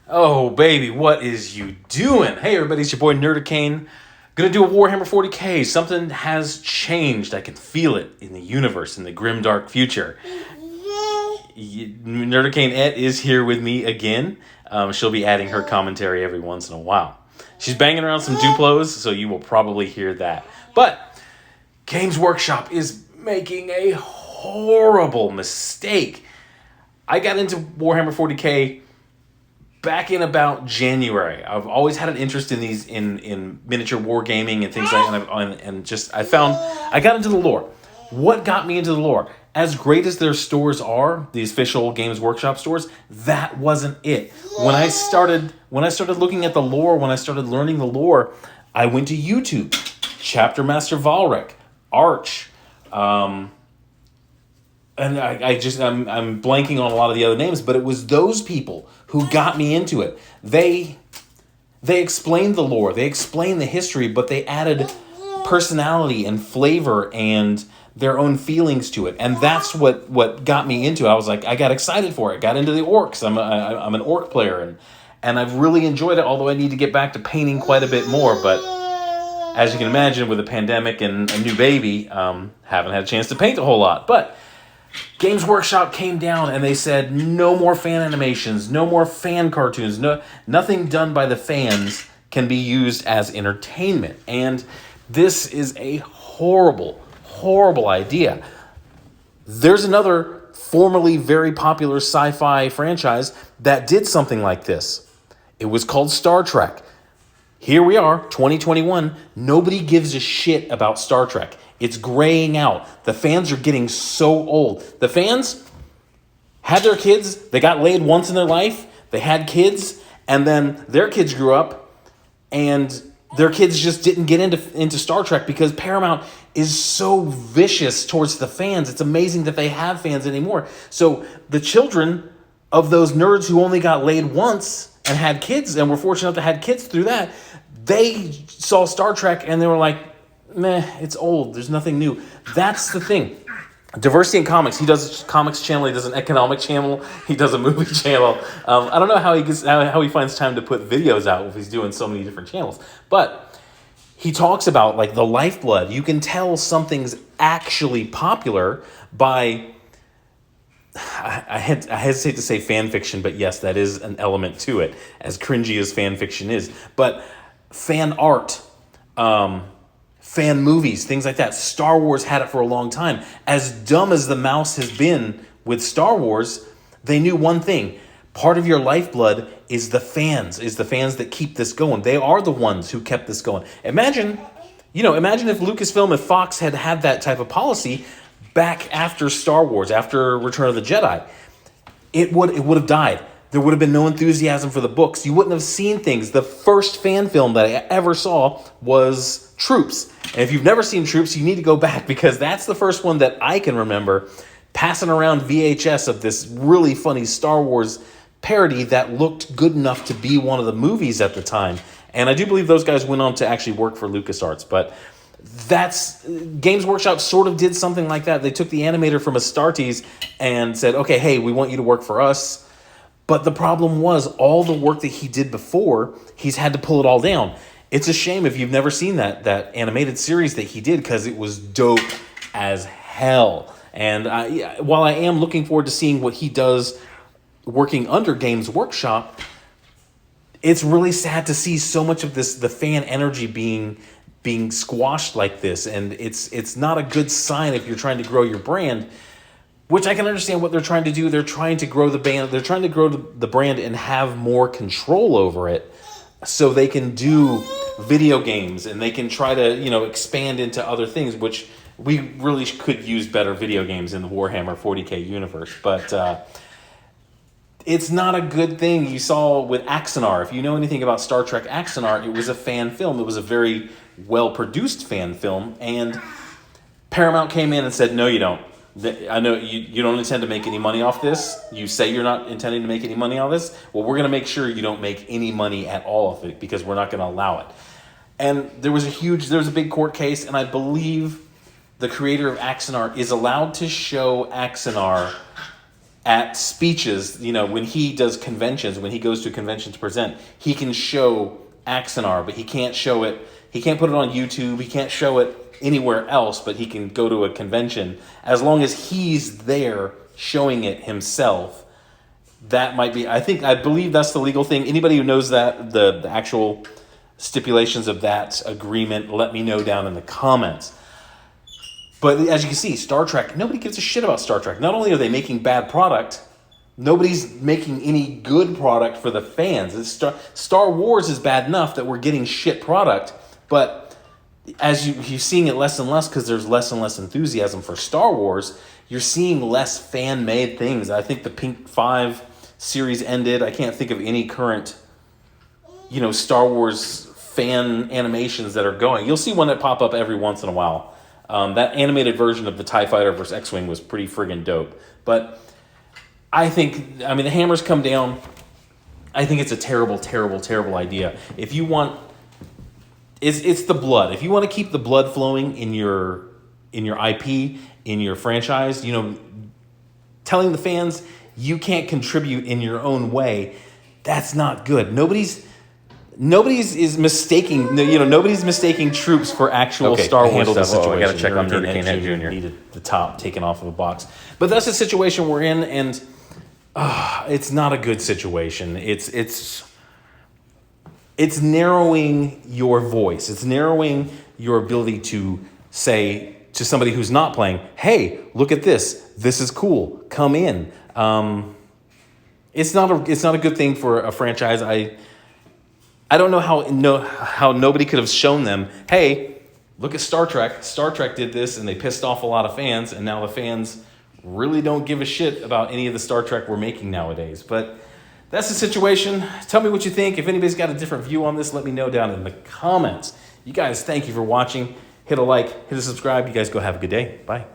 Oh, baby, what is you doing? Hey, everybody, it's your boy Nerdicane. Gonna do a Warhammer 40k. Something has changed. I can feel it in the universe, in the grim, dark future. Nerdicane Et is here with me again. She'll be adding her commentary every once in a while. She's banging around some Duplos, so you will probably hear that. But Games Workshop is making a horrible mistake. I got into Warhammer 40k back in about January. I've always had an interest in these in miniature wargaming and things like that, and I got into the lore. What got me into the lore? As great as their stores are, the official Games Workshop stores, that wasn't it. When I started looking at the lore, when I started learning the lore, I went to YouTube, Chapter Master Valric, Arch, and I'm blanking on a lot of the other names, but it was those people who got me into it. They explained the lore, they explained the history, but they added personality and flavor and their own feelings to it, and that's what got me into it. I was like, I got excited for it. Got into the orcs. I'm an orc player, and I've really enjoyed it. Although I need to get back to painting quite a bit more, but as you can imagine, with a pandemic and a new baby, haven't had a chance to paint a whole lot. But Games Workshop came down and they said no more fan animations, no more fan cartoons, nothing done by the fans can be used as entertainment. And this is a horrible idea. There's another formerly very popular sci-fi franchise that did something like this. It was called Star Trek. Here we are, 2021. Nobody gives a shit about Star Trek. It's graying out. The fans are getting so old. The fans had their kids. They got laid once in their life. They had kids. And then their kids grew up. And their kids just didn't get into Star Trek because Paramount is so vicious towards the fans. It's amazing that they have fans anymore. So the children of those nerds who only got laid once and had kids and were fortunate enough to have kids through that, they saw Star Trek and they were like, meh, it's old. There's nothing new. That's the thing. Diversity in comics. He does a comics channel. He does an economic channel. He does a movie channel. I don't know how he finds time to put videos out if he's doing so many different channels. But he talks about like the lifeblood. You can tell something's actually popular by, I hesitate to say fan fiction, but yes, that is an element to it, as cringy as fan fiction is. But fan art, fan movies, things like that. Star Wars had it for a long time. As dumb as the mouse has been with Star Wars, they knew one thing. Part of your lifeblood is the fans that keep this going. They are the ones who kept this going. Imagine if Lucasfilm, if Fox had had that type of policy back after Star Wars, after Return of the Jedi, it would have died. There would have been no enthusiasm for the books. You wouldn't have seen things. The first fan film that I ever saw was Troops. And if you've never seen Troops, you need to go back because that's the first one that I can remember passing around VHS of this really funny Star Wars parody that looked good enough to be one of the movies at the time. And I do believe those guys went on to actually work for LucasArts. But Games Workshop sort of did something like that. They took the animator from Astartes and said, okay, hey, we want you to work for us. But the problem was all the work that he did before, he's had to pull it all down. It's a shame if you've never seen that animated series that he did because it was dope as hell. And while I am looking forward to seeing what he does working under Games Workshop, it's really sad to see so much of the fan energy being squashed like this. And it's not a good sign if you're trying to grow your brand. Which I can understand what they're trying to do. They're trying to grow the band. They're trying to grow the brand and have more control over it so they can do video games and they can try to, expand into other things, which we really could use better video games in the Warhammer 40k universe. But it's not a good thing. You saw with Axanar. If you know anything about Star Trek Axanar, it was a fan film. It was a very well-produced fan film. And Paramount came in and said, no, you don't. I know you don't intend to make any money off this. You say you're not intending to make any money off this. Well, we're going to make sure you don't make any money at all of it because we're not going to allow it. And there was a big court case, and I believe the creator of Axanar is allowed to show Axanar at speeches, when he does conventions, when he goes to a convention to present, he can show Axanar, but he can't show it. He can't put it on YouTube. He can't show it anywhere else, but he can go to a convention. As long as he's there showing it himself, that might be, I believe that's the legal thing. Anybody who knows that, the actual stipulations of that agreement, let me know down in the comments. But as you can see, Star Trek, nobody gives a shit about Star Trek. Not only are they making bad product, nobody's making any good product for the fans. Star Wars is bad enough that we're getting shit product, but as you're seeing it less and less because there's less and less enthusiasm for Star Wars, you're seeing less fan-made things. I think the Pink 5 series ended. I can't think of any current, Star Wars fan animations that are going. You'll see one that pop up every once in a while. That animated version of the TIE Fighter versus X-Wing was pretty friggin' dope. But I think, the hammers come down. I think it's a terrible, terrible, terrible idea. If you want, it's the blood. If you want to keep the blood flowing in your IP, in your franchise, telling the fans you can't contribute in your own way, that's not good. Nobody's mistaking. Nobody's mistaking troops for actual Star Wars stuff. Oh, I got to check on Dirty Kane Head Jr. Needed the top taken off of a box, but that's the situation we're in, and it's not a good situation. It's narrowing your voice. It's narrowing your ability to say to somebody who's not playing, "Hey, look at this. This is cool. Come in." It's not a good thing for a franchise. I don't know how nobody could have shown them, hey, look at Star Trek. Star Trek did this, and they pissed off a lot of fans, and now the fans really don't give a shit about any of the Star Trek we're making nowadays. But that's the situation. Tell me what you think. If anybody's got a different view on this, let me know down in the comments. You guys, thank you for watching. Hit a like, hit a subscribe. You guys go have a good day. Bye.